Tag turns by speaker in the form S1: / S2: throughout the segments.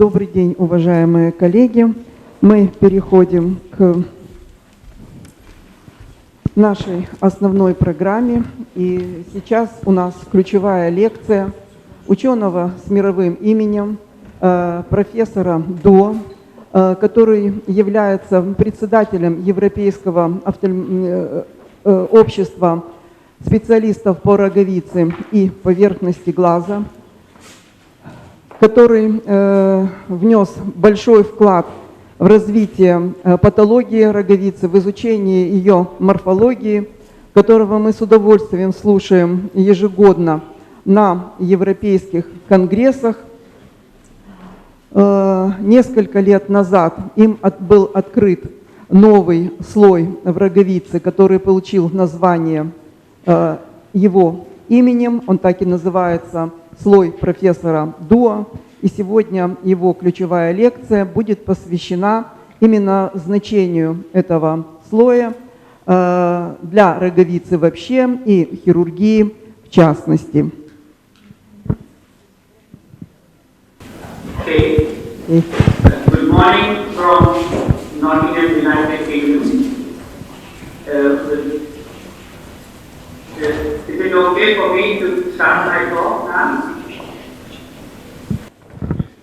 S1: Добрый день, уважаемые коллеги. Мы переходим к нашей основной программе. И сейчас у нас ключевая лекция ученого с мировым именем, профессора До, который является председателем Европейского общества специалистов по роговице и поверхности глаза, который внес большой вклад в развитие патологии роговицы, в изучение ее морфологии, которого мы с удовольствием слушаем ежегодно на европейских конгрессах. Несколько лет назад им был открыт новый слой в роговице, который получил название его именем, он так и называется, слой профессора Дуа, и сегодня его ключевая лекция будет посвящена именно значению этого слоя для роговицы вообще и хирургии в частности.
S2: Okay. Good morning from Nottigham, United Kingdom. Is it okay for me to start my talk now?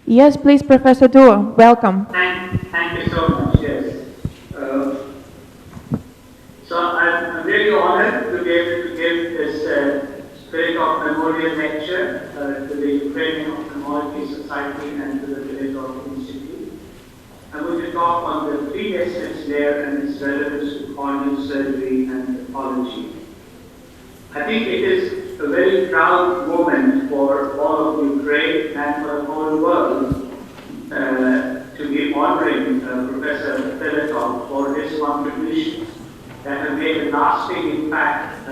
S3: Yes, please, Professor Dua. Welcome.
S2: Thank you so much. Yes. So I'm really honored to be able to give this Spirit of Memorial lecture to the Ukrainian Ophthalmology Society and to the Village of Institute. I'm going to talk on the three lessons there and its relevance to corneal surgery and pathology. I think it is a very proud moment for all of Ukraine and for the whole world to be honoring Professor Filatov for his contributions that have made a lasting impact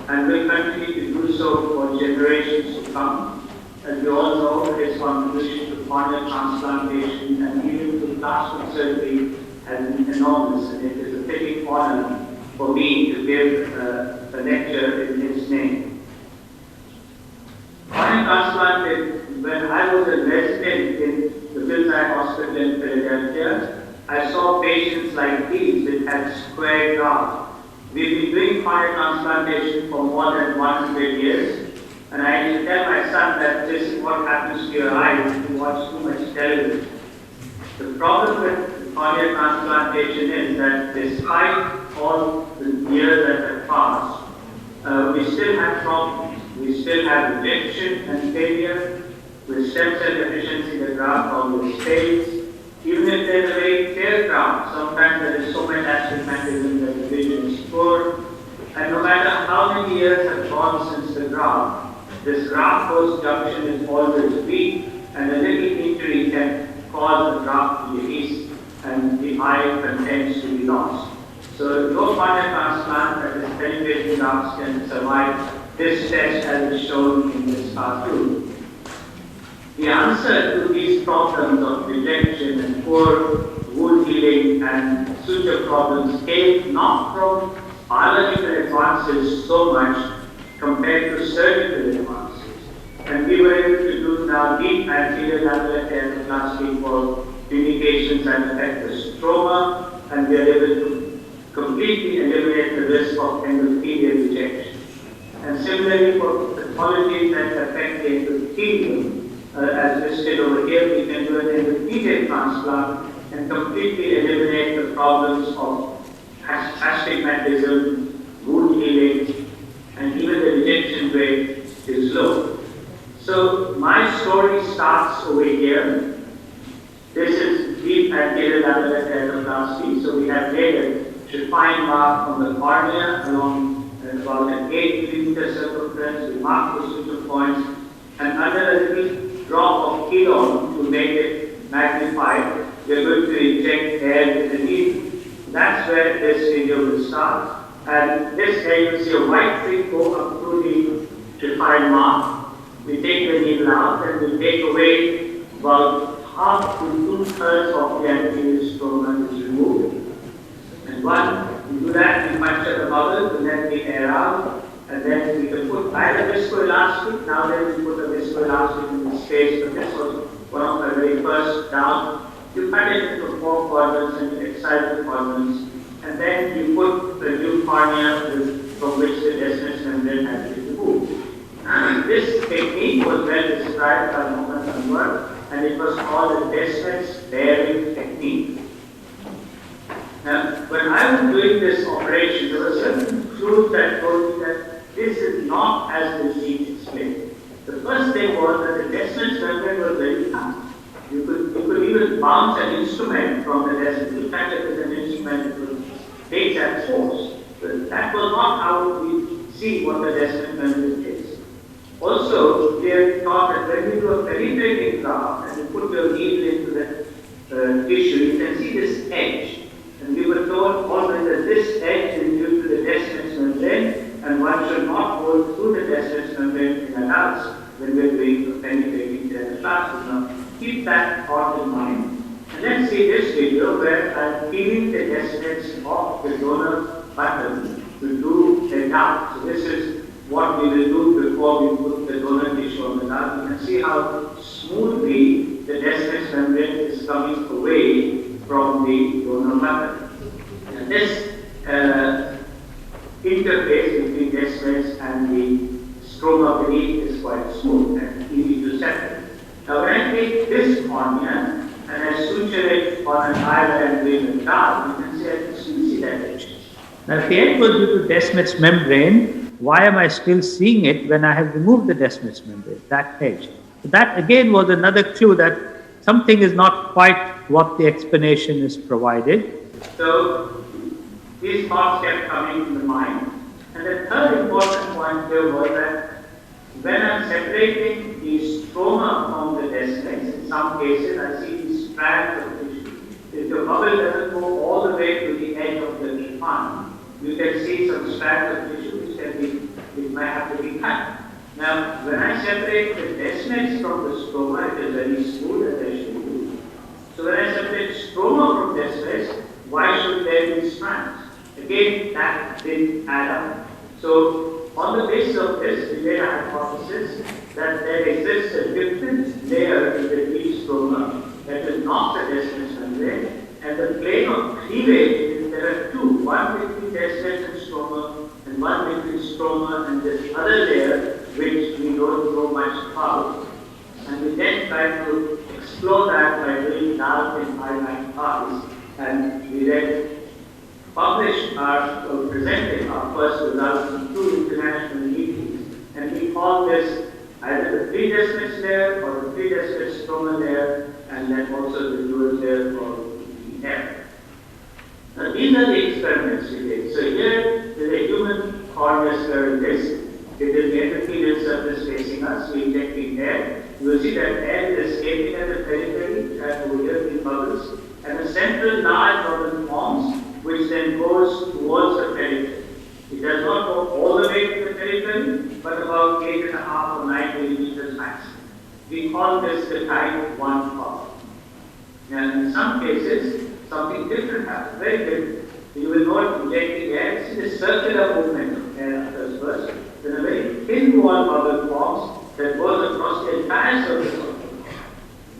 S2: and will continue to do so for generations to come. As we all know, his contribution to corneal transplantation and even to plastic surgery has been enormous, and it is a fitting honor for me to give a lecture in his name. Corneal transplant, when I was a resident in the Vilsack Hospital in Philadelphia, I saw patients like these that had square grafts. We've been doing corneal transplantation for more than 100 years, and I used to tell my son that this is what happens to your eyes if you watch too much television. The problem with corneal transplantation is that despite all the years that have passed, we still have problems. We still have rejection and failure. With stem cell deficiency, the graft always fails. Even if there's a very clear graft, sometimes there is so much astigmatism that the vision is poor. And no matter how many years have gone since the graft, this graft-post junction is always weak, and a little injury can cause the graft to release and the eye contents to be lost. So no corneal transplant that is penetrating grafts can survive this test as is shown in this cartoon. The answer to these problems of rejection and poor wound healing and suture problems came not from biological advances so much compared to surgical advances. And we were able to do now deep anterior lateral keratoplasty for indications that affect the stroma, and we are able to completely eliminate the risk of endothelial rejection. And similarly for pathologies that affect the endothelium, as listed over here, we can do an endothelial transplant and completely eliminate the problems of astigmatism, wound healing, and even the rejection rate is low. So my story starts over here. This is deep anterior lateral keratoplasty. So we have made a refined mark on the cornea along about an 8 mm circumference. We mark the suture points, and under a little drop of ketone to make it magnified, we are going to inject air with the needle. That's where this video will start. And this here you see a white streak go up through the refined mark. We take the needle out and we take away about half to 2/3 of the anterior stroma is removed. And once we do that, we puncture the bubble to let the air out, and then we can put either viscoelastic, now then we put a viscoelastic in the space, but this was one of my very first down, you cut it into 4 quadrants and you excise the quadrants, and then you put the new cornea from which the Descemet's membrane has been removed. This technique was well described by Mohammed Anwar, and it was called the Descemet's bearing technique. Now, when I was doing this operation, there were certain clues that told me that this is not as the disease explained. The first thing was that the Descemet's membrane was very tough. You could even bounce an instrument from the Descemet. In fact, it was an instrument that would take that force. But that was not how we see what the Descemet membrane is. Also, we have thought that when you do a penetrating graft and you put your needle into the tissue, you can see this edge. And we were told always that this edge is due to the Descemet's membrane, and one should not go through the Descemet's membrane in adults when we are doing a penetrating dental classes. Now, keep that thought in mind. And let's see this video where I'm peeling the Descemet's off the donor button to do a gap. So this is what we will do before we put the donor tissue on the gap. You can see how smoothly the Descemet's membrane is coming away from the donor button. And this interface between Descemet's and the stroma beneath is quite smooth and easy to separate. Now when I take this cornea and I suture it on an eye where I'm doing a gap, you can see I can still see that edge. Now if the edge was due to Descemet's membrane, why am I still seeing it when I have removed the Descemet's membrane, that edge? So that again was another clue that something is not quite what the explanation is provided. So these thoughts kept coming to the mind. And the third important point here was that when I'm separating the stroma from the Descemet's, in some cases I see these strands of tissue. If the bubble doesn't go all the way to the edge of the trephine, you can see some strands of tissue which might have to be cut. Now, when I separate the Descemet's from the stroma, it is very smooth as I should do. So when I separate stroma from Descemet's, why should there be strands? Again, that didn't add up. So on the basis of this, we made a hypothesis that there exists a different layer in the deep stroma that is not the Descemet's membrane, and the plane of cleavage is there are two, one between Descemet's and stroma, and one between stroma and this other layer which we don't know much about. And we then try to explore that by doing dark and high-line eyes, and we then published or presented our first results in 2 international meetings, and we call this either the 3 Descemet's layer or the 3 Descemet's stroma layer, and then also the dual layer or the F. Now these are the experiments we did. So here is a human cornea scleral disc. It is the endothelial surface facing us. We injecting air. You will see that air is escaping at the periphery, and over here the bubbles, and a central large bubble forms, which then goes towards the periphery. It does not go all the way to the periphery, but about 8.5 or 9 millimeters maximum. We call this the type 1 problem. And in some cases, something different happens, very different. You will note injecting air, see the circular movement of air occurs first, then a very thin wall bubble forms that goes across the entire surface of the body.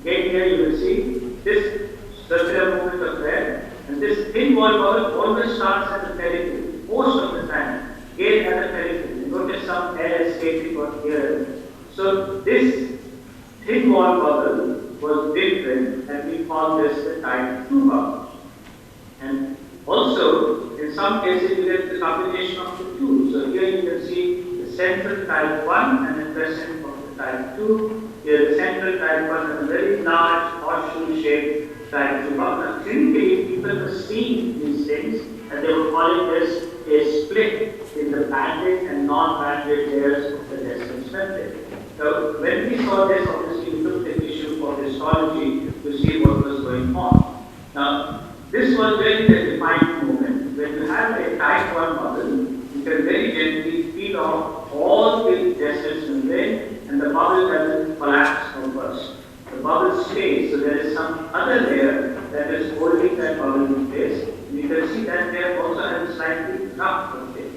S2: Again here you will see this circular movement of air, and this thin wall bubble always starts at the periphery, most of the time, again at the periphery. Notice some air escaping from here. So this thin wall bubble was different, and we call this the type 2 bubble. And also, in some cases, you get the combination of the two. So here you can see the central type 1 and the present of the type 2. Here the central type 1 has a very large horseshoe-shaped type 2 bubble. Now, clinically, people were seeing these things, and they were calling this a split in the banded and non-banded layers of the Descemet's membrane. So when we saw this, obviously we took the tissue for histology to see what was going on. Now, this was really the defining moment. When you have a type 1 bubble, you can very gently peel off all the Descemet's membrane, and the bubble doesn't collapse or burst. The bubble stays, so there is some other layer that is holding that bubble in place. And you can see that layer also has a slightly rough surface.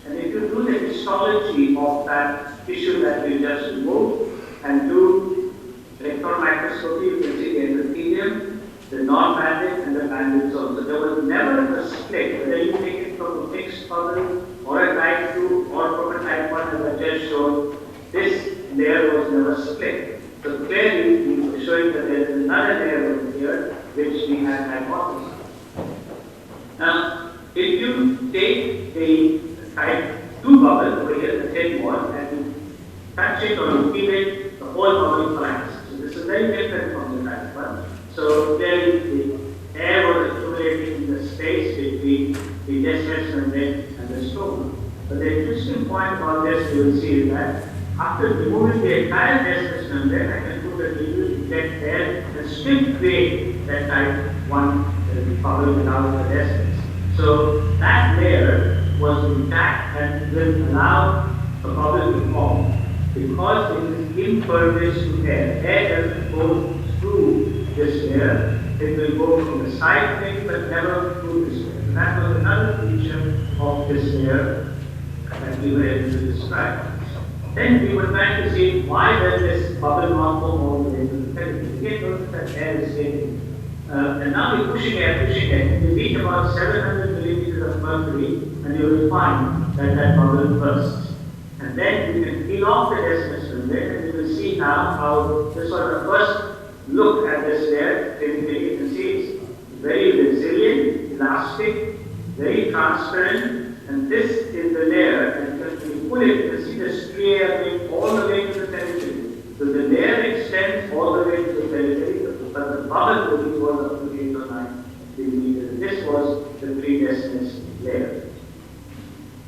S2: And if you do the histology of that tissue that we just removed and do electron microscopy microscopy, you can see the endothelium, the non-banded, and the banded zone. So there was never a split, whether you take it from a mixed bubble or a type 2 or from a type 1 as I just showed. This layer was never split. So clearly we were showing that there is another layer over here which we had hypothesized. Now, if you take the type 2 bubble over here, the thin wall, and you touch it or you feel it, the whole bubble collapses. So this is very different from the type 1. So clearly the air was accumulating in the space between the descent membrane and the stroma. But the interesting point about this you will see is that after removing the entire descent membrane, I can put a needle to get air and still create that type 1 bubble without the descent. So that layer was intact and will allow a bubble to form because it is impervious to air. Air doesn't go through this layer. It will go from the side thing but never through this layer. And that was another feature of this layer that we were able to describe. Then we were trying to see why does this bubble not go all the way to the pelvis. Again, notice that air is staying. And now we're pushing air, and we reach about 700 millimeters of mercury, and you will find that that bubble bursts. And then you can peel off the descent membrane, and you will see now how this was the first look at this layer. You can see it's very resilient, elastic, very transparent, and this is the layer. And when you pull it, you can see the stray going all the way to the periphery. So the layer extends all the way to the periphery, but the bubble will be up to 8 or 9 millimeters. This was the predestined layer.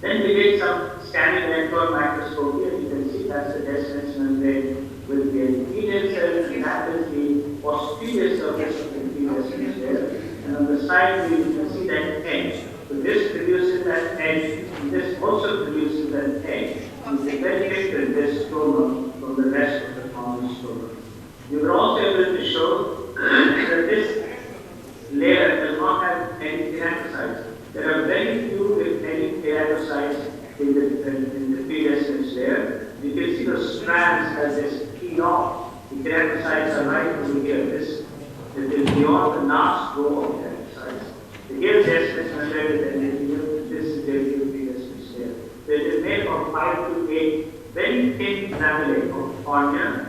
S2: Then we did some scanning electron microscopy, and you can see that's the descent membrane with the endothelial cells, and that is the posterior surface of the predestined layer. And on the side, you can see that edge. So this produces that edge, and this also produces that edge. It's very different, this stroma, from the rest of the common stroma. We were also able to show that this layer does not have any keratocytes. There are very few, if any, keratocytes in the predestined layer. You can see the strands as this peel off. The keratocytes are right over here. This is beyond the last row of keratocytes. The here descent membrane and this is the predestined layer. It is made of 5 to 8 very thin lamellae of cornea,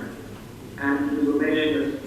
S2: and we were measuring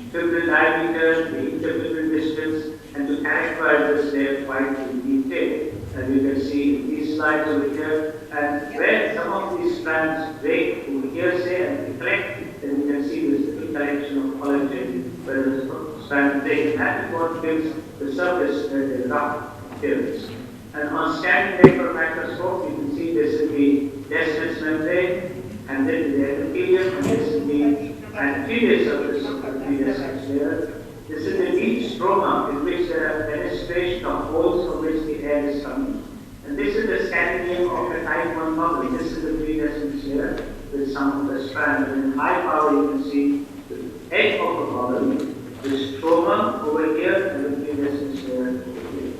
S2: the fibril diameter, the interfibril distance, and to characterize this layer quite in detail. As you can see in these slides over here, and where some of these strands break over here, say, and collect, then you can see this little collection of collagen where the strands break. And that is what gives the surface the rough appearance. And on scanning electron microscope, you can see this is the descent membrane, and this is the endothelium, and this is the anterior surface of the predestined layer. This is the deep stroma in which there are penetration of holes from which the air is coming. And this is the scanning of a type 1 bubble. This is the predestined layer with some of the strands. And in high power, you can see the edge of a bubble, the stroma over here, and the predestined layer over here.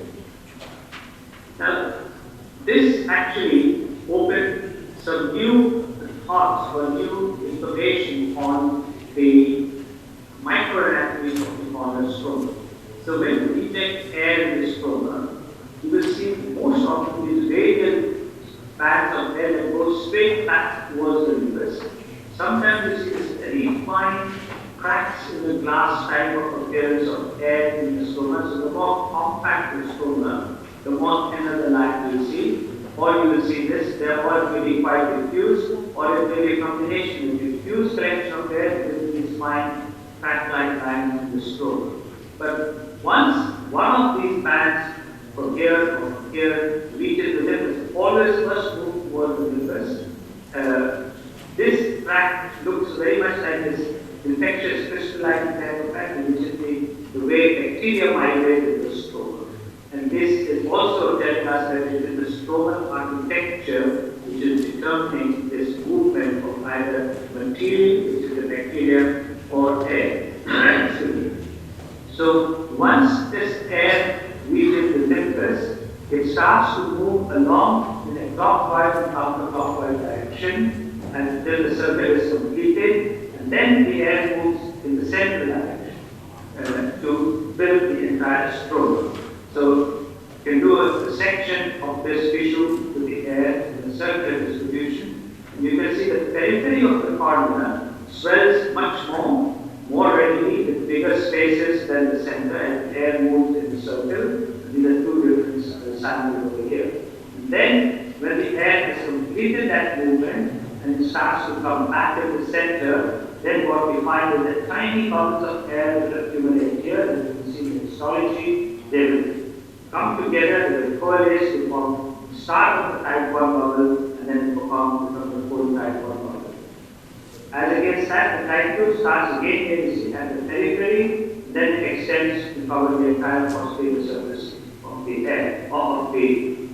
S2: Now, this actually opened some new thoughts or new information on the microanatomy of the corner stroma. So when you inject air in the stroma, you will see most of these radial bands of air that go straight back towards the rivers. Sometimes you see this very fine cracks in the glass type of appearance of air in the stroma. So the more compact the stroma, the more thinner the line you see. Or you will see this, they are all really quite diffuse, or it will be a combination of diffuse collection of air with these fine crack-like lines in the stroma. But once one of these bands from here or from here reaches the limbus, always first move towards the limbus. This track looks very much like this infectious crystalline type of pattern, which is the way bacteria migrate in the stroma. And this is also telling us that it is the stromal architecture which is determining this movement of either material, which is the bacteria, or air. So once this air reaches the limbus, it starts to move along in a clockwise and counterclockwise direction until the circle is completed, and then the air moves in the central direction to build the entire stroma. So you can do a section of this tissue to the air in a circular distribution. And you can see the periphery of the cornea swells much more readily with bigger spaces than the center, and air moves in the circle. These are two different samples over here. And then, when the air has completed that movement and it starts to come back in the center, then what we find is that tiny bubbles of air will accumulate here. As you can see in the histology, they will come together, they will coalesce to form the start of the type 1 bubble and then become the full type 1 bubble. As against that, the type 2 starts again here, you see, at the periphery, then it extends to cover the entire posterior surface of the air, or of the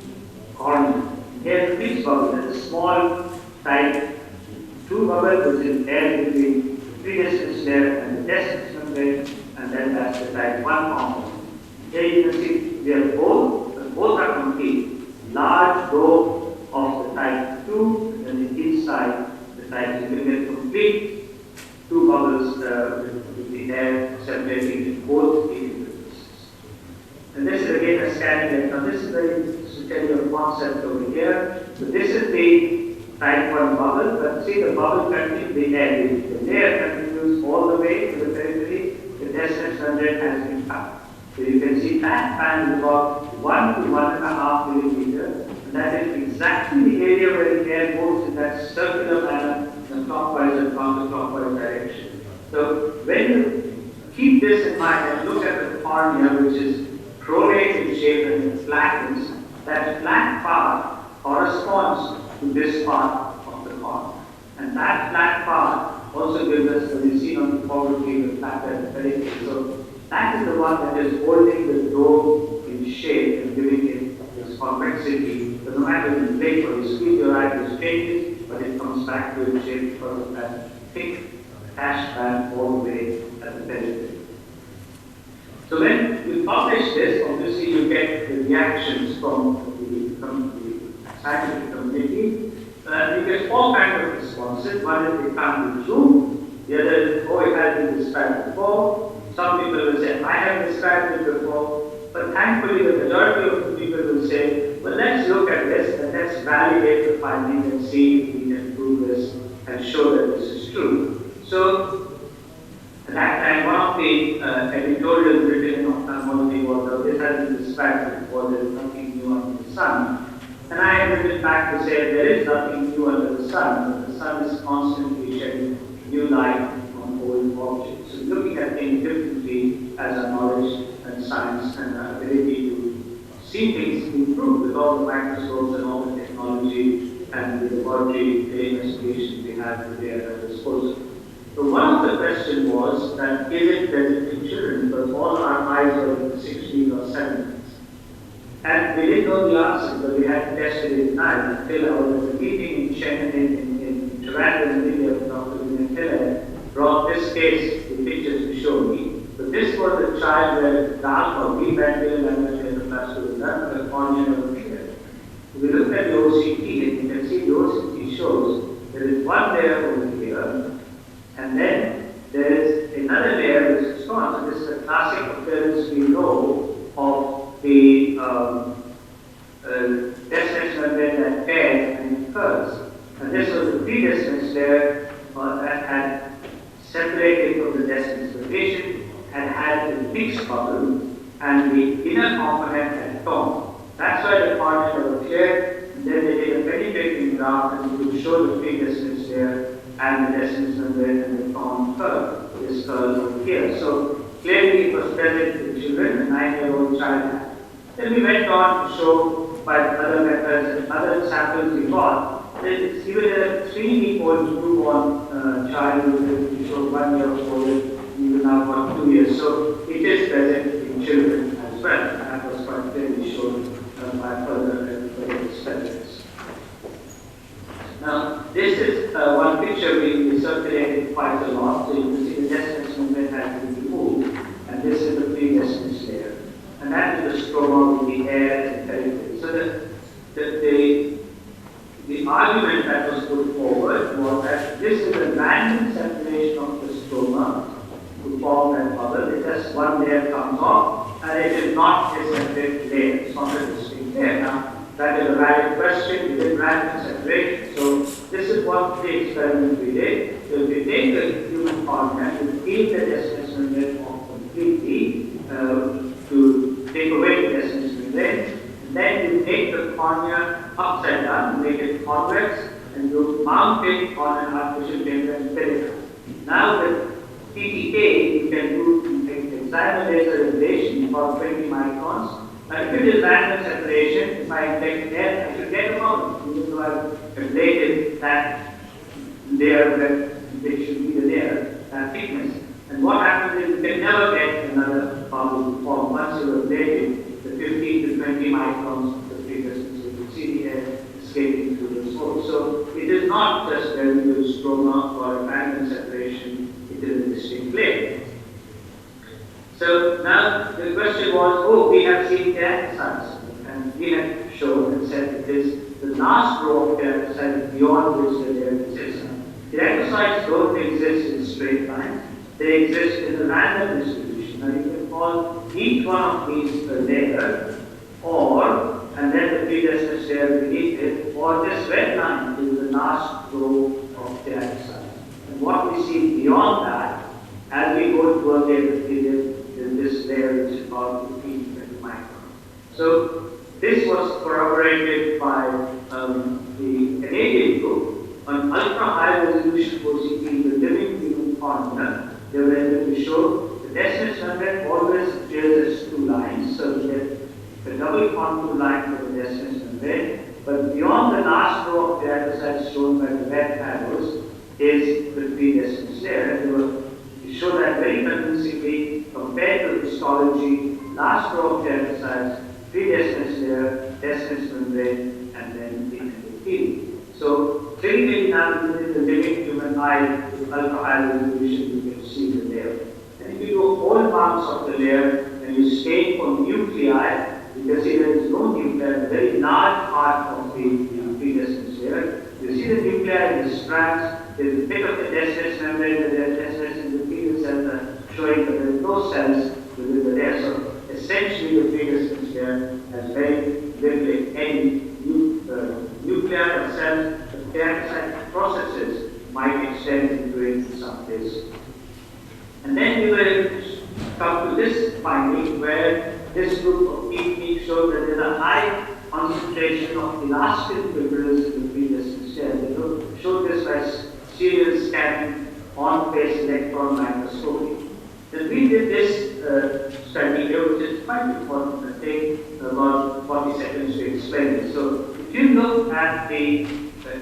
S2: cornea. Here, the fixed bubble, that is small type 2 bubble, which is air between the predistant layer and the descendant membrane, and then that's the type 1 component. Here you can see they are both are complete. Large row of the type 2, and then the inside, the type you can get complete 2 bubbles with the air separating in both epiphyses. And this is again a scanning. Now this is very to tell you a concept over here. So this is the type 1 bubble, but see the bubble continues, the layer continues all the way to the periphery. The descendant membrane has been cut. So you can see that band is about 1 to 1.5 millimeters, and that is exactly the area where the air moves in that circular manner in a clockwise and counterclockwise direction. So when you keep this in mind and look at the cornea, which is pronate in shape and it flattens, that flat part corresponds to this part of the cornea. And that flat part also gives us, as you see on the topography, the flatter periphery. So that is the one that is holding the dome in shape and giving it this convexity. So no matter if you blink or you squeeze your eye, it changes, but it comes back to its shape because of that thick hash band all the way at the periphery. So when you publish this, obviously you get the reactions from the scientific community. You get all kinds of responses. One is they can't be true. The other is, oh, it has been described before. Some people will say, I have described it before. But thankfully, the majority of the people will say, well, let's look at this and let's validate the finding and see if we can prove this and show that this is true. So, at that time, one of the editorials written in ophthalmology was, this has been described before, there is nothing new under the sun. And I have written back to say, there is nothing new under the sun, but the sun is constantly shedding new light on old objects. So looking at things differently as our knowledge and science and our ability to see things improve with all the microscopes and all the technology and the laboratory investigations we have at our disposal. So one of the questions was that is it present in children? Because all our eyes are in the 60s or 70s. And we didn't know the answer, but we had tested it at night until I was at a meeting in Shannon in Toronto, in India, with Dr. Harminder, brought this case, the pictures to show me. So this was a child where dark or deep angular angioplasty was done, but the cornea never cleared. So we looked at the OCT, and you can see the OCT shows there is one layer over here, and then there is another layer which is gone. So this is a classic appearance we know of the descendants membrane that pairs and curves. And this was the predescendants layer that had separated from the descendants rotation and had the mixed bubble, and the inner component had torn. That's why the cornea were cleared, and then they did a penetrating graft and would show the predescendants layer and the descendants membrane and the torn curve, this curve over here. So clearly it was present in children, a 9-year-old child had. Then we went on to show by other methods and other samples we got that it's even a 3-week-old newborn child who showed 1 year old, even now got 2 years. So it is present in children as well. And that was quite clearly shown by further experiments. Now, this is one picture we circulated quite a lot. So you can see the descendants membrane has been removed, and this is the predescendants layer. And that is the stroma with the air and periphery. So the argument that was put forward was that this is a random separation of the stroma to form that bubble. It just one layer comes off, and it is not a separate layer. It's not a distinct layer. Now, that is a valid question. We did random separation. So this is what the experiment we did. So if you take the human cornea, you peel the Descemet's membrane off completely to take away the Descemet's membrane. And then you take the cornea upside down, make it convex, and you mount it on an artificial chamber and fill it up. Now with PTK, you can do examine laser ablation for 20 microns. Now if it is random separation, if I inject air, I should get a problem, even though I've ablated that layer that should be the layer, that thickness. And what happens is you can never get another bubble form once you have ablated the 15 to 20 microns of the previous. So you see the air escaping through the hole. So it is not just very good stroma or a random separation, it is a distinct layer. So now the question was, oh, we have seen keratocytes, and we had shown and said it is the last row of keratocytes beyond which the layer exists. Keratocytes don't exist in straight lines, they exist in a random distribution. Now you can call each one of these a layer, or, and then the predestined layer beneath it, or this red line is the last row of keratocytes. And what we see beyond that, as we go to a later period, this layer which is called 15 to 20 microns. So this was corroborated by the Canadian group on ultra-high resolution OCT, the living human cornea. They were able to show the Descemet's membrane always appears as two lines, so we get a double contour line for the Descemet's membrane. But beyond the last row of keratocytes shown by the red arrows is the predestined layer. They were to show that very convincingly compared to histology, last row of keratocytes, predestined layer, Descemet's membrane, and then the endothelium. So clinically now within the living human eye with ultra-high resolution, you can see the layer. And if you do whole marks of the layer and you stain for nuclei, you can see there is no nuclei, a very large part of the predestined layer. You see the nuclei in the strands, there's a bit of the Descemet's membrane, the Descemet's endothelial cells showing that there are no cells within the layer. So essentially the predestined layer has very little, if any, nuclei or cells. The keratocyte processes might extend into it in some cases. And then we were able to come to this finding where this group of techniques showed that there is a high concentration of elastin fibrils in the predestined layer. They showed this by serial scanning on-phase electron microscopy. Then we did this study here, which is quite important. I take about 40 seconds to explain it. So if you look at the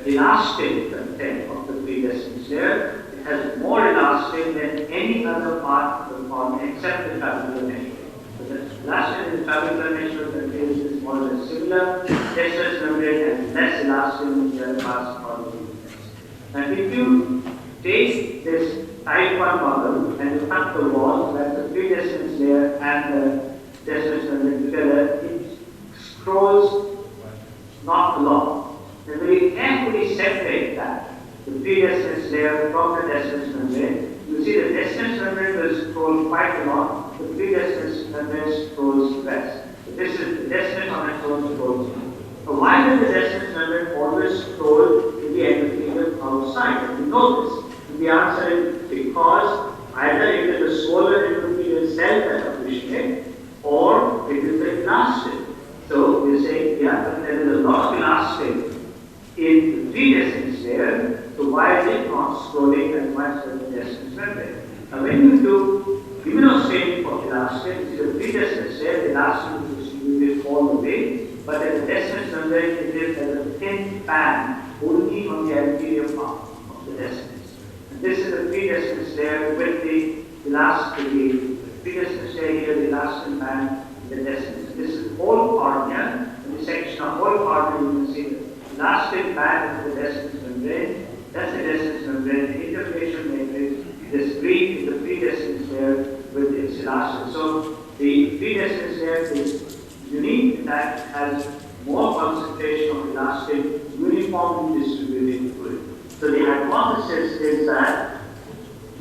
S2: elastin content of the predestined layer, it has more elastin than any other part of the cornea except the trabecular meshwork. So the elastin in the trabecular meshwork contains is more or less similar. Descemet's membrane has less elastin than the other parts of the cornea. Now if you take this type 1 bubble and you cut the wall, that's the predestined layer and the Descemet's membrane together, it scrolls not a lot. Then very carefully separate that, the predestined layer from the Descemet's membrane. You see the Descemet's membrane will scroll quite a lot, the predestined membrane scrolls less. So this is the Descemet on its own scrolls. So why does the Descemet's membrane always scroll to the endothelium outside? And we know this. And the answer is because either it is the solar endothelial cell that are pushing it, or it is the elastin. So we say, yeah, but there is a lot of elastin in the predestined layer, so why is it not scrolling as much as the Descemet's membrane? Now when you do immunostaining for elastin, it is the predestined layer, the elastin is distributed all the way, but at the Descemet's membrane it is as a thin band only on the anterior part of the Descemet. And this is the predestined layer with the elastin, the predestined layer here, the elastin band in the Descemet. This is whole cornea, in the section of whole cornea you can see the elastin band of the Descemet's membrane. That's the Descemet's membrane. The interfacial matrix, this green is the predestined layer with its elastin. So the predestined layer is unique in that it has more concentration of elastin uniformly distributed through it. So the hypothesis is that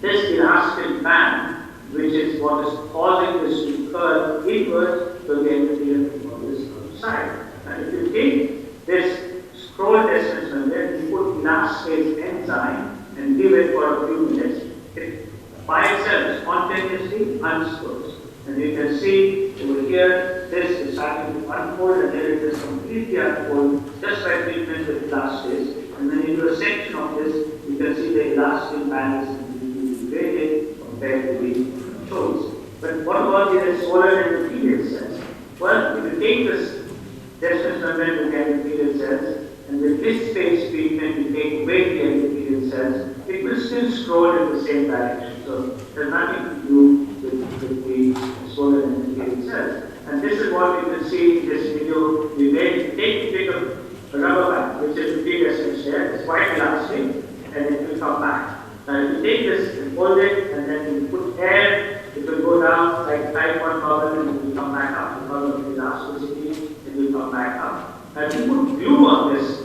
S2: this elastin band which is what is causing this to curve inwards to the endothelium on this side. And if you take this scroll distance and then you put elastase enzyme and give it for a few minutes, it by itself spontaneously unscrews. And you can see over here, this is starting to unfold and then it is completely unfold just by treatment with elastase. And then into a section of this, you can see the elastic band is completely degraded compared to the shows. But what about the swollen endothelial cells? Well, if you take this descent membrane to endothelial cells, and with this phase treatment you take away the endothelial cells, it will still scroll in the same direction. So there's nothing to do with the swollen endothelial cells. And this is what you can see in this video. We made take a bit of a rubber band, which is the previous here. It's quite elastic, and it will come back. Now if you take this and hold it, and then you put air, it will go down like type 1 bubble, and it will come back up because of the elasticity. It will come back up. Now if you put glue on this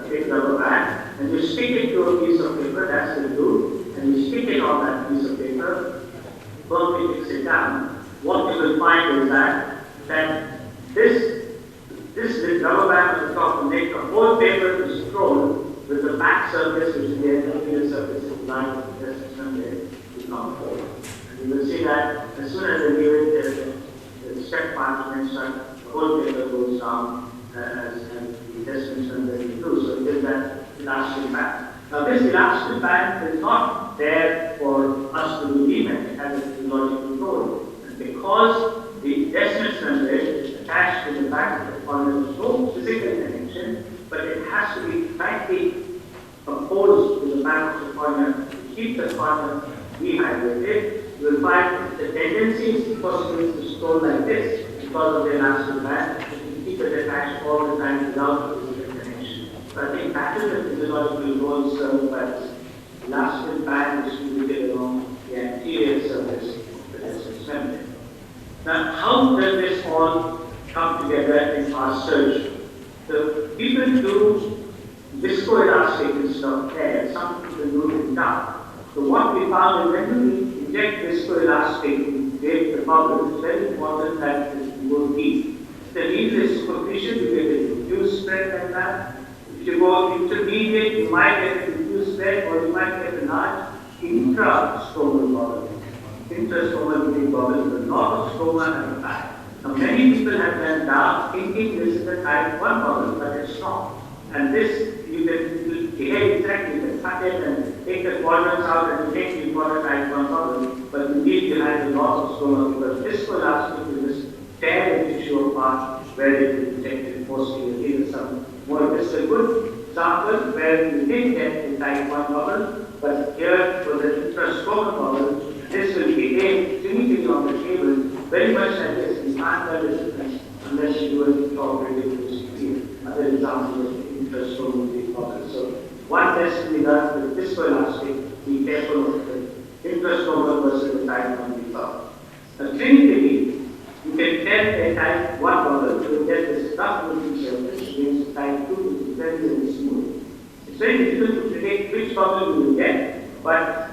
S2: big rubber band, and you stick it to a piece of paper, that's the glue, and you stick it on that piece of paper, firmly fix it down. What you will find is that this rubber band on the top will make the whole paper to scroll with the back surface, which is the endothelial surface, is lined with the descent membrane to come forward. And you will see that as soon as they give it the step parchment, the whole paper goes down as the descent membrane through. So it is that elastic band. Now this elastic band is not there for us to do defect, it has a physiological role. And because the descent membrane is attached to the back of the cornea, there's no physical connection, but it has to be tightly opposed to the back of the cornea to keep the cornea dehydrated. You will find the tendency is for students to scroll like this because of the elastic band. You keep it attached all the time without physical connection. So I think that is the physiological role served by this elastic band distributed along the anterior surface of the descent membrane. Now, how does this all come together in our surgery? So people do viscoelastic instead of air. Some people do it in duct. So what we found is when we inject viscoelastic to create the bubble, it's very important that it go deep. If the needle is superficial, you get a diffuse spread like that. If you go intermediate, you might get a diffuse spread, or you might get a large intrastomal bubble. Intrastomal big bubble with a lot of stroma at the back. Now many people have done down thinking this is a type 1 bubble, but it's not. And this you can behave exactly, you can cut it and take the quadrants out and you think you've got a type 1 bubble, but indeed you have a lot of stroma because viscoelastic is this tear in tissue apart where it is detected posteriorly. Here is some more. This is a good example where you did get a type 1 bubble, but here for the intrastomal bubble, this will behave clinically on the table very much like this. You can't tell the difference unless you do an intraoperative procedure. Other examples of intrastomal bubble. So one test to be done with viscoelastic, be careful of the intrastomal versus the type 1 bubble. Now clinically, you can tell a type 1 bubble, you will get this rough looking surface against type 2, which is very, very smooth. It's very difficult to predict which bubble you will get, but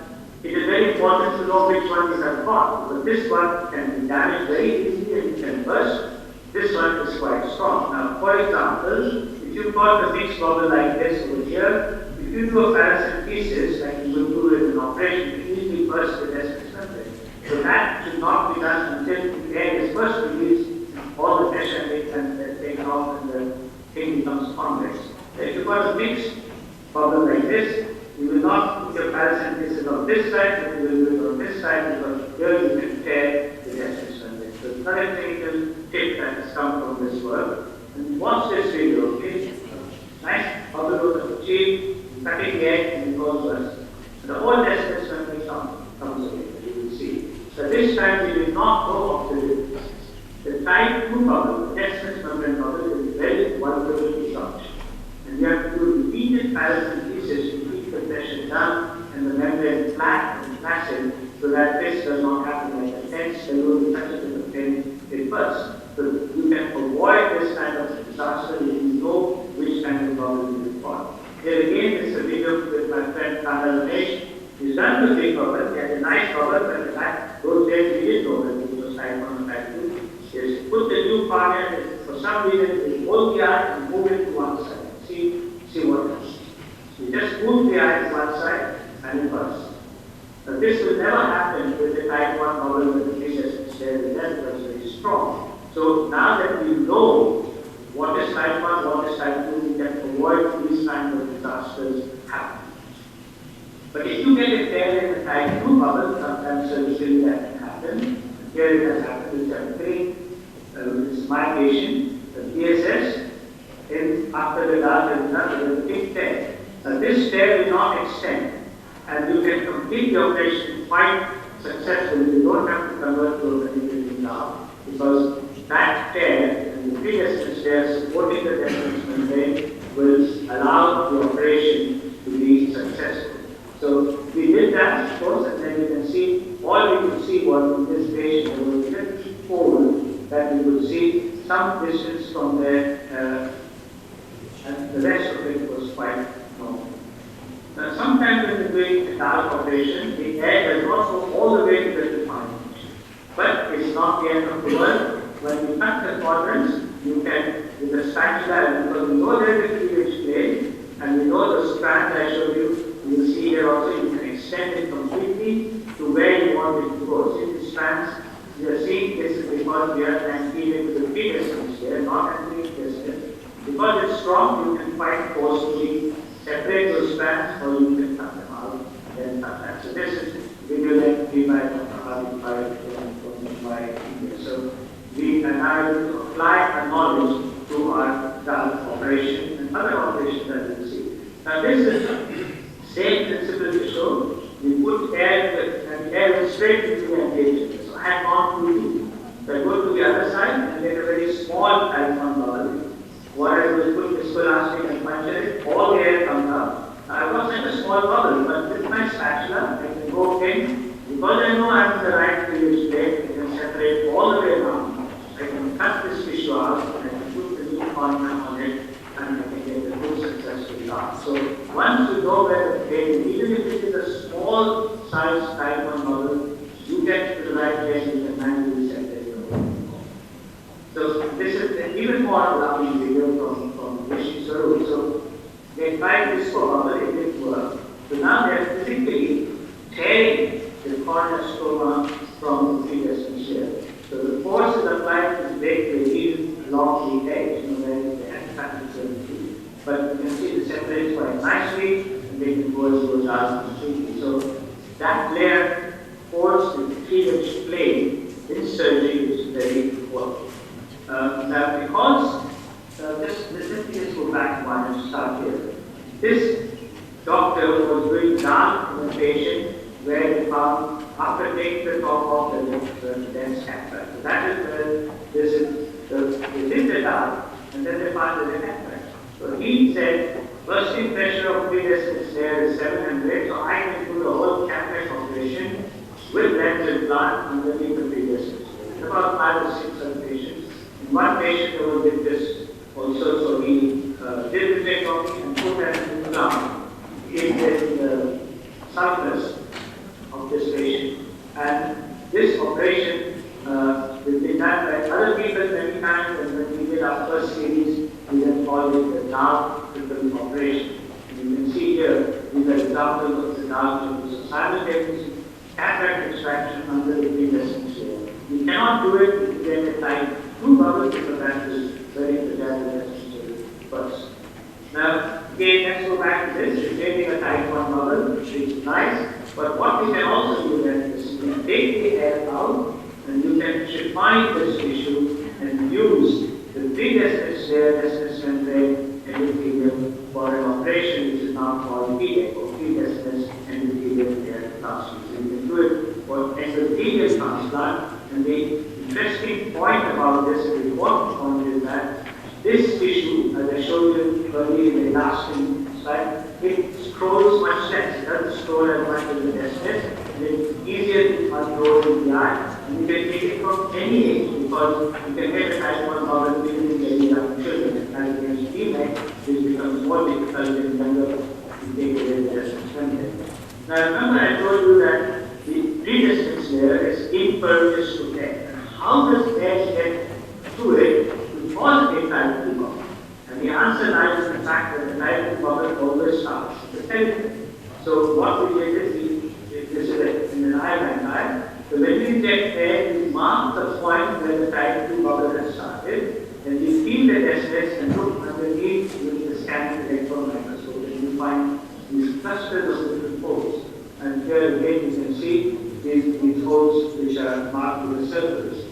S2: it is very important to know which one you have got. But this one can be damaged very easily and it can burst. This one is quite strong. Now, for example, if you've got a mixed bubble like this over here, if you do a paracentesis, like you will do in an operation, you easily burst the descent membrane. So that should not be done until the air is first released, all the pressure is taken off and the thing becomes convex. If you've got a mixed bubble like this, you will not put your paracentesis on this side, but you will do it on this side because here you can tear the descent membrane. So the correct clinical tip that has come from this work. And watch this video, okay? Nice bubble was achieved, cutting the egg and it goes worse. And the whole descent membrane comes away, as you will see. So this time we will not go off the lip. The type 2 bubble, the descent membrane bubble, is very vulnerable to shock. And you have to do repeated paracentesis to keep the pressure down and the membrane flat and placid so that this does not happen like a tense balloon touches the pin, it bursts. So you can avoid this kind of disaster if you know which kind of bubble you have got. Here again is a video with my friend Ramesh. He's done the big bubble, he had a nice bubble, but in fact, those days he didn't know whether it was type 1 or type 2. He has put the new part in, for some reason, he hold the eye and move it to one side. See what happens. You just move the eye to one side and it works. But this will never happen with the type 1 bubble with the previous there. The left was very strong. So now that we know what is type 1, what is type 2, we can avoid these kinds of disasters happening. But if you get a tear in the type 2 bubble, sometimes surgically that can happen. Here it has happened with this is my patient, the PSS, after the large there is a big tear. This tear will not extend, and you can complete the operation quite successfully. You don't have to convert to a manipulating now, because that tear and the previous tear supporting the deference membrane will allow the operation to be successful. So we did that, of course, and then you can see, all we could see was in this patient, there was a little fold that we could see some distance from there, and the rest of it was quite normal. Now, sometimes when we're doing a dark operation, the air does not go all the way to the defined. But it's not the end of the world. When you cut the quadrants, you can, with the spatula, because we know there is a cleavage plane, and we know the strands I showed you, you will see here also, you can extend it completely to where you want it to go. See the strands, you are seeing this is because we are anterior to the previous here, not anterior distance. Because it's strong, you can quite forcefully separate those strands, or you can cut them out and then cut that. So this is video length 3 by 5 from my finger. So we are now able to apply our knowledge to our dull operation and other operations that we will see. Now this is the same principle to show. We put air and air will straight into the engagement. So I have gone through two. So I go to the other side and get a very small type 1 bubble. What I do is put viscoelastic and puncture it, all the air comes out. I've got such a small bubble, but with my spatula, I can go in. Because I know I'm in the right cleavage plate, I can separate all the way around. I can cut this tissue out, and I can put the new corner on it, and I can get the full successful dart. So once you know where the plate, even if it is a small size type 1 bubble, you get to the right place, you can manually separate the whole. So this is an even more lovely video from Rishi Saru. So they tried this for bubble, it didn't work. So now they are physically tearing the cornerstone from the previous material. So the force is applied to break the heel along the edge, where they had cut it certain. But you can see the separates quite nicely, and they can go as those out completely. So that layer force the cleavage plane in surgery is very important. Now, because let me just go back one and start here. This doctor was doing dark in a patient where they found, after taking the top off, the dense cataract. So that is where this is, they did the dark, and then they found the cataract. So he said, bursting pressure of previous there is 700, so I can do the whole cataract operation with lens implant underneath the previous. About 5 or 6 other patients. In one patient who did this also, so he did the tracheotomy and put that in the ground in the sulcus of this patient. And this operation will be done by other people many times, and when we did our first series, we then called it the dark triple operation. And you can see here, these are examples of the dark triple. So simultaneous cataract extraction under the previous material. You cannot do it if you get a type 2 bubble, because that is very fragile first. Now, again, let's go back to this. You're getting a type 1 bubble, which is nice, but what we can also do then is you can take the air out and you can refine this tissue and use the previous layer, this membrane, endothelium for an operation which is now called PDEC or previous endothelial layer transplant. So you can do it for endothelial transplant. And the interesting point about this, the important point is that this tissue, as I showed you earlier in the last slide, it scrolls much less. It doesn't scroll as much as the descent, and it's easier to unroll in the eye. And you can take it from any age, because you can get a type 1 bubble even in very young children. As against female, this becomes more difficult than younger to take away the descent membrane. Now remember I told you that the predestined layer is impervious to air. And how does air get to it to cause a type 2 bubble? And the answer lies in the fact that the type 2 bubble always starts in the center. So what we did is this is in an iodine type. So when we inject air, we mark the point where the type 2 bubble has started, and we feel the distance and look underneath with the scanning electron microscope, and you find these clusters of different holes. And here again you can see these holes which are marked with the circles.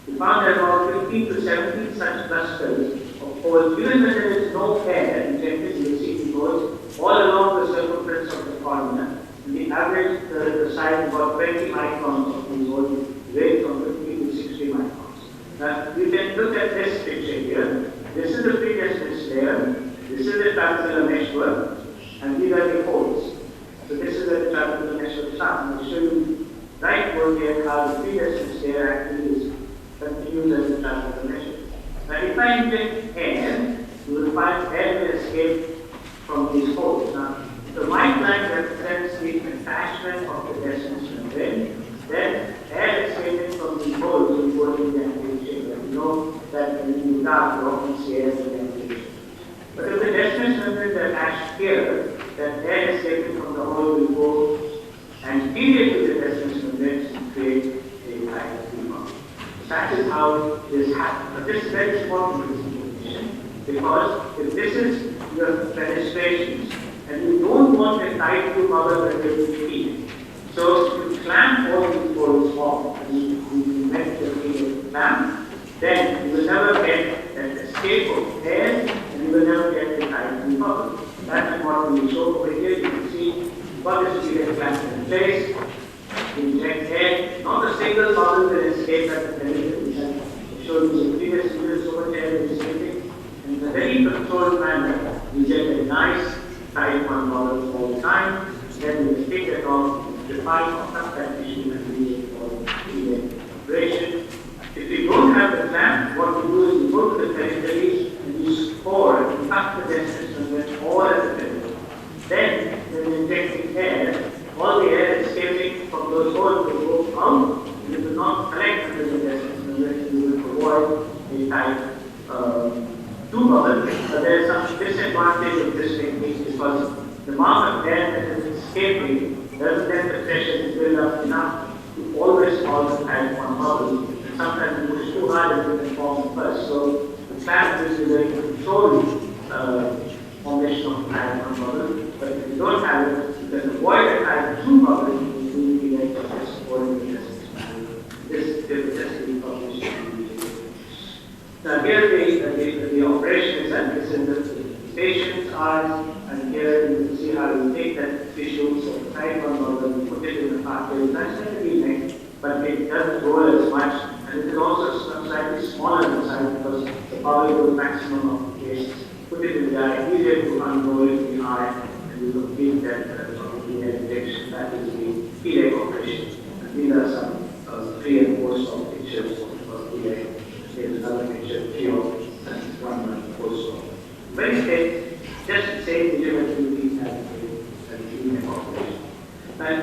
S2: We found that about 15 to 17 such clusters of holes, given that there is no air injected, you will see the holes all along the circumference of the cornea. And the average the size is about 20 microns of these holes, range from 50 to 60 microns. Now you can look at this picture here. This is the predestined layer, this is the trapezoidal meshwork, and these are the holes. So this is the trapezoidal meshwork starts. And I'll show you right over here how the predestined layer actually is continues as the trapezoidal meshwork. Now if I inject air, you will find air will escape from these holes. Now the white line represents the attachment of the destined membrane. Then air escaping from these holes will go to the anterior chamber. You know that when you dark, you often see air in the anterior chamber. But if the destined membrane is attached here, then air escaping from the hole will go anterior to the destined membrane and create a type 2 bubble. That is how this happens. But this is very important in this information, because if this is your penetrations, and you don't want a type 2 bubble that will be heated. So if you clamp all these holes off, and you make the clamp, then you will never get an escape of air, and you will never get a type 2 bubble. That is what we show over here. You can see what is the clamp in place. You inject air, not a single bubble will escape at the perimeter. We have shown you the previous videos over there is escaping. In a very controlled manner, you get a nice type 1 bubble all the time. Then we take it off, define or cut that tissue, and we make the operation. If you don't have the clamp, what you do is you go to the periphery and you score and cut the distance and then all at the periphery. Then, when you inject the air, all the air escaping from those holes will go out, and it will not collect under the distance, and then you will avoid a type 2 bubble. But there is some disadvantage of this technique, because the amount of air that is escaping doesn't let the pressure to build up enough to always cause a type 1 bubble. And sometimes you push too hard and it can form first. So the clamp is a very controlled formation of type 1 bubble. But if you don't have it, you can avoid a type 2 bubble if you do the exercise or the test. This is just the published. Now here the operation is that this is the patient's eyes, and here you can see how you take that tissue, so type 1 bubble, put it in the pathway. That's not really neck, but it doesn't grow as much, and it is also slightly smaller in size because the bubble goes maximum of the case. Put it in the eye, easier to unroll it in the eye, and you complete that injection. That is the P-leg operation. And these are some pre and post op pictures of P-leg. Here's another picture, and post op. Very safe, just the same visual as the P-leg operation. And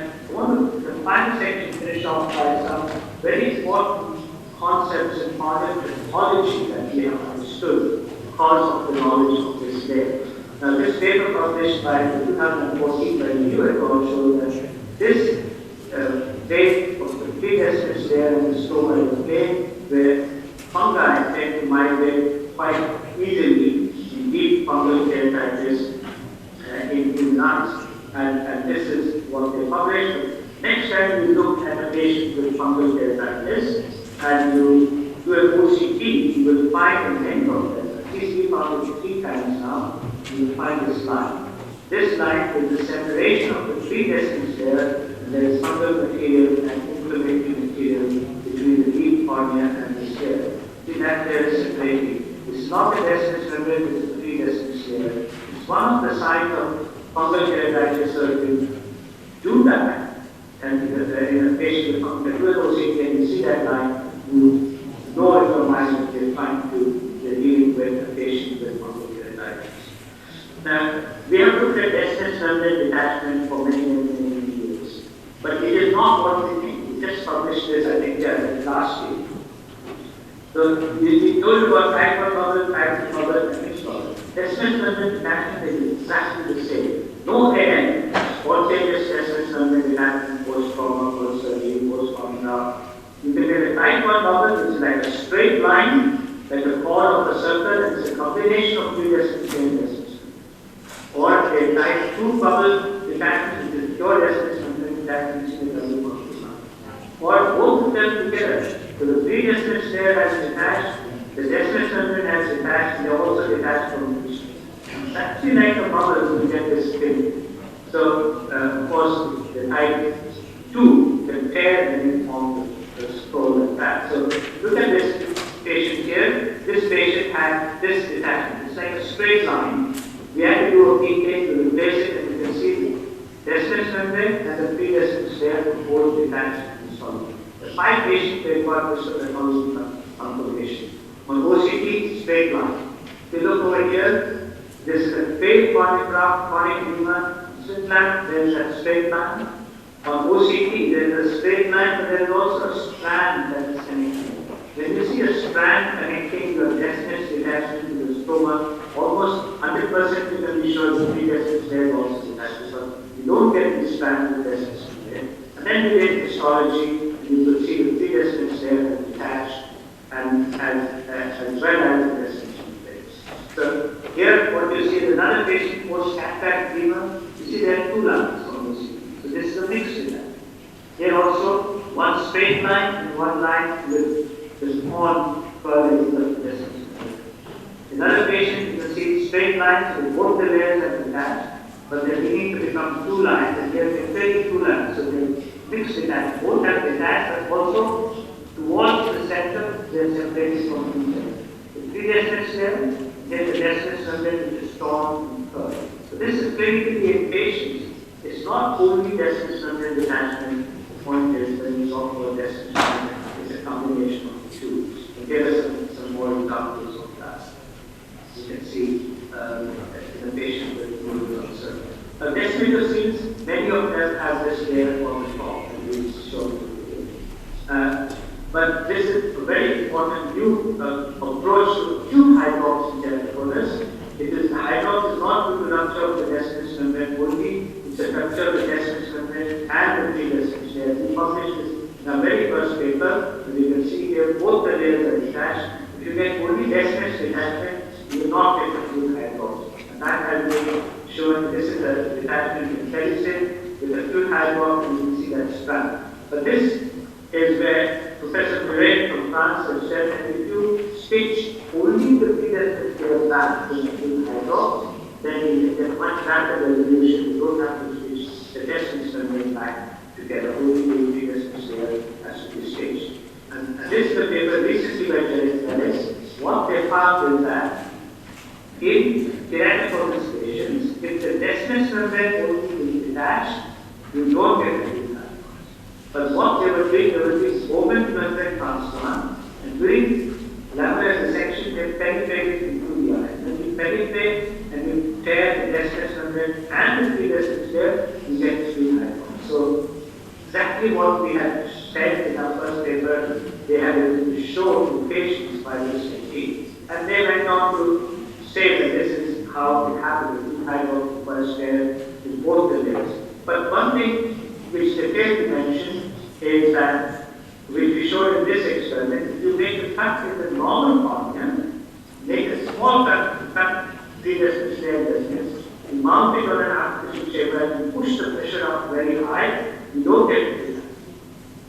S2: the final section finished off by some very important concepts and pathology that we have understood because of the knowledge of this layer. Now, this paper published by 2014 by New York showed that this plate of the predestined layer and the stoma is a plate where fungi tend to migrate quite easily in deep fungal keratitis in lungs. And this is what they published. Next time you look at a patient with fungal keratitis and you do an OCT, you will find a link of this. At least we found it 3 times now. You will find this line. This line is the separation of the predestined layer, and there is fungal material and inflammatory material between the deep cornea and the layer. See that there is separating. It's not the destined membrane, it is the predestined layer. It's one of the signs of fungal keratitis. So if you do that, and in a patient with fungal OCT and you see that line, you know in your mind that they're dealing with a patient with fungal keratitis. Now, we have looked at destined membrane detachment for many published this, I think, last week. So we told you about type 1 bubble, type 2 bubble, and mixed bubble. Testament membrane detachment is exactly the same. No air, spontaneous testament membrane detachment, post-trauma, post-surgery, post-trauma. You can get a type 1 bubble, which is like a straight line, like the chord of a circle, and it's a combination of two destinations, same destinations. Or a type 2 bubble detachment, which is pure destinations membrane detachment, which is a double bubble. Or both of them together. So the pre-destinations layer has detached, the destinations membrane has detached, and they are also detached from the tissue. It's actually like a bubble, you get this thing. So, of course, the type 2 can tear and then form the scroll like that. So, look at this patient here. This patient had this detachment. It's like a straight line. We had to do a PK to replace it, and you can see the destinations membrane and the pre-destinations layer both detached. The 5 patients they got this confirmation. On OCT, straight line. If you look over here, this is a straight chronic graph, chronic edema, straight line, there is a straight line. On OCT, there is a straight line, but there is also a strand that is connecting. When you see a strand connecting your destinations detachment to the stroma, almost 100% you can be sure the pre-destinations there also detached. So you don't get this strand with destinations there. And then we did histology. You will see the pre-destinations there detached and as well as the destination place. So here what you see is another patient post-cataract edema. You see there are 2 lines on the CT. So this is a mixed line. Here also one straight line and one line with the small curve in the destination. Another patient you can see straight lines with both the layers are detached, but they're beginning to become 2 lines, and here they're very 2 lines. So they're mixed detached. Both are detached, but also towards the center, they are separated from each other. The pre-destinations layer, then the destinations membrane which is torn and curved. So this is clinically in patients. It's not only destinations membrane detachment. The point is when you talk about destinations membrane, it's a combination of the two. So here are some more examples of that. You can see in a patient with fluid ulcer. Desmitoceles, many of them have this layer on the top, and we show it. But this is a very important new approach to acute hydroxy keratoconus. It is hydrox is not due to rupture of the destinations membrane only, it's a rupture of the destinations membrane and the pre-destinations layer. We published this in our very first paper, and you can see here both the layers are detached. If you get only destinations detachment, you will not get acute hydrox. And that has been shown. This is a detachment in penicillin with acute hydrox, and you can see that strand. But this is where Professor Murray from France has said that if you stitch only the pre-destinations layer back to acute hydrox, then you get much rapid resolution. You don't have to stitch the destinations membrane back together. Only the pre-destinations layer has to be stitched. And this is the paper recently by Ellis. What they found is that in keratoconus patients, if the destinations membrane only is detached, you don't get acute hydrox. But what they were doing, they were doing open membrane transplant, and during lamellar dissection, they penetrated into the eye. When you penetrate and you tear the destinations membrane and the pre-destinations layer, you get acute hydrox. So exactly what we had said in our first paper, they had to show to patients by this technique. And they went on to say that this is how it happened with hydrox first layer in both the layers. But one thing which they failed to mention is that, which we showed in this experiment, if you make a cut in the normal cornea, make a small cut pre-destinations layer distance, you mount it on an artificial chamber and you push the pressure up very high, you don't get it.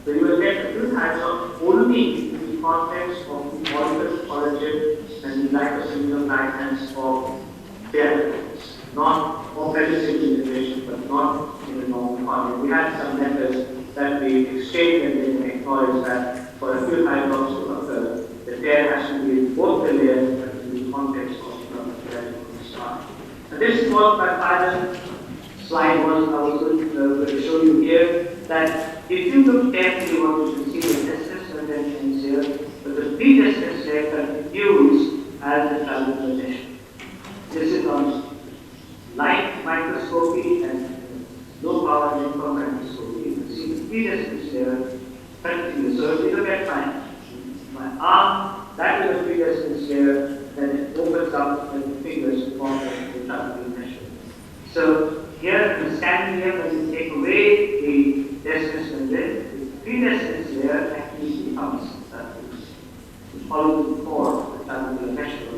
S2: So you will get acute hydrox only in the context of the molecular collagen and the glycosaminoglycans of keratoconus, not for penicillin integration, but not in the normal cornea. We had some methods that we exchanged and they acknowledged that for acute hydrox to occur, the tear has to be in both the layers and in the context of the keratoconus. So this was my final slide was I was going to show you here that if you look carefully what you can see the distance conventions here, but the pre-distance layer continues as the travel position. This is on light microscopy and low power infrared microscopy. You can see the pre-distance layer continues. So if you look at my arm, that is a predestined layer, then it opens up with the fingers to form the trapezial measure. So here, when standing here, when you take away the destined layer, the predestined layer actually becomes it follows the form of the trapezial measure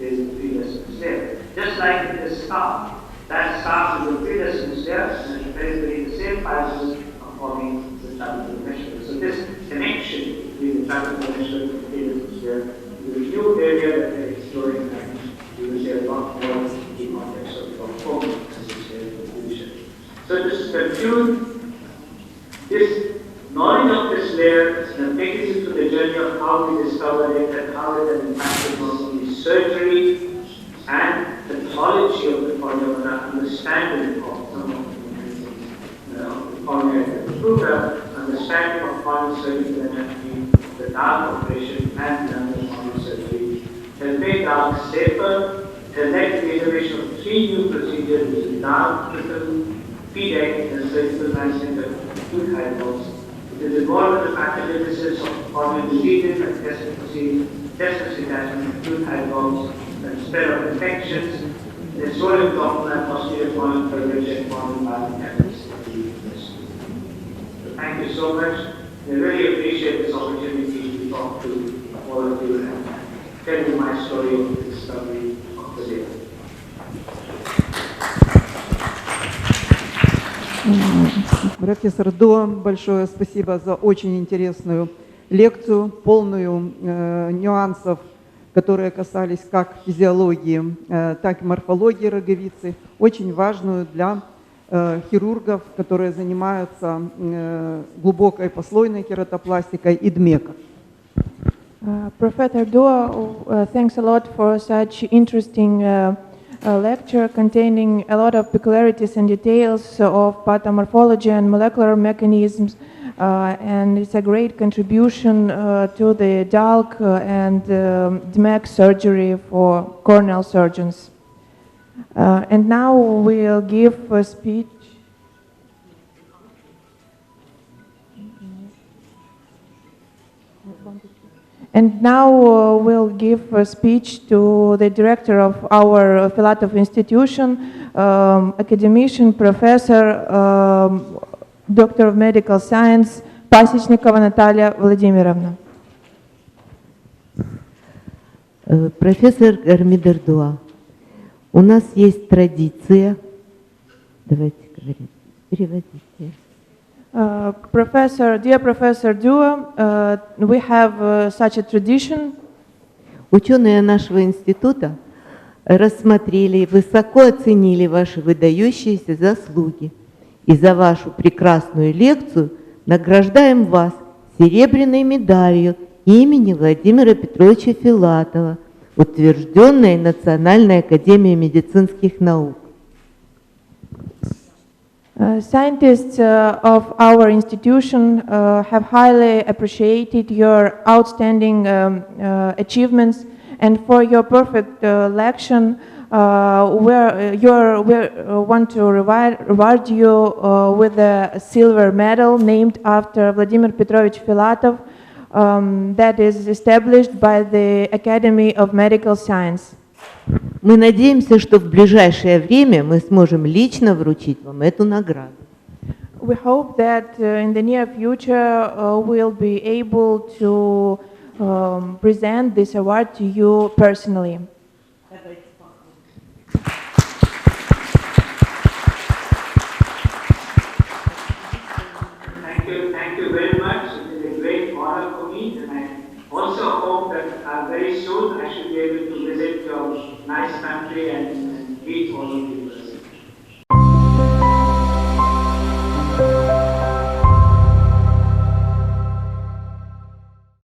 S2: is the predestined layer. Just like in this scarf, that scarf is a predestined layer, and very the same fibers are forming the trapezial measure. So this connection between the trapezial measure and the predestined layer is a new area that we're exploring, and we will share a lot more in the context of transforming as we share in the future. So just to conclude, this knowledge of this layer takes us to the journey of how we discovered it and how it has impacted not only surgery and the pathology of the cornea, understanding of some of the cornea, through the understanding of corneal surgical anatomy, the dark operation, and the corneal surgery, has made dark safer, has led to the innovation of 3 new procedures, which is dark, triple, PDEC, and surgical management of tooth eyeballs. It is involved in the pathogenesis of corneal diseases like testis detachment, tooth eyeballs, and spread of infections. Its role in optimal and posterior corneal coverage and corneal biomechanics. So thank you so much. I really appreciate this opportunity to talk to all of you and tell you my story of the discovery of the day.
S1: Профессор До, большое спасибо за очень интересную лекцию, полную нюансов, которые касались как физиологии, так и морфологии роговицы, очень важную для хирургов, которые занимаются глубокой послойной кератопластикой и ДМЕКом.
S3: Professor Do, thanks a lot for such interesting lecture containing a lot of peculiarities and details of pathomorphology and molecular mechanisms, and it's a great contribution to the DALC and DMEC surgery for corneal surgeons. And now we'll give a speech. And now we'll give a speech to the director of our Filatov institution, academician, professor, doctor of medical science, Pasechnikova Natalia Vladimirovna.
S4: Профессор Harminder Dua, у нас есть традиция, давайте говорить, переводите.
S3: Dear Professor Dua, we have such a tradition.
S4: Ученые нашего института рассмотрели и высоко оценили ваши выдающиеся заслуги. И за вашу прекрасную лекцию награждаем вас серебряной медалью имени Владимира Петровича Филатова, утвержденной Национальной академией медицинских наук.
S3: Scientists of our institution have highly appreciated your outstanding achievements, and for your perfect lection, we want to reward you with a silver medal named after Vladimir Petrovich Filatov that is established by the Academy of Medical Science.
S4: Мы надеемся, что в ближайшее время мы сможем лично вручить вам эту награду.
S3: We hope that in the near future we'll be able to present this award to you personally.
S2: Thank you very much. It is a great honor for me, and I also hope that very soon I should be able to visit your nice country and meet all of you.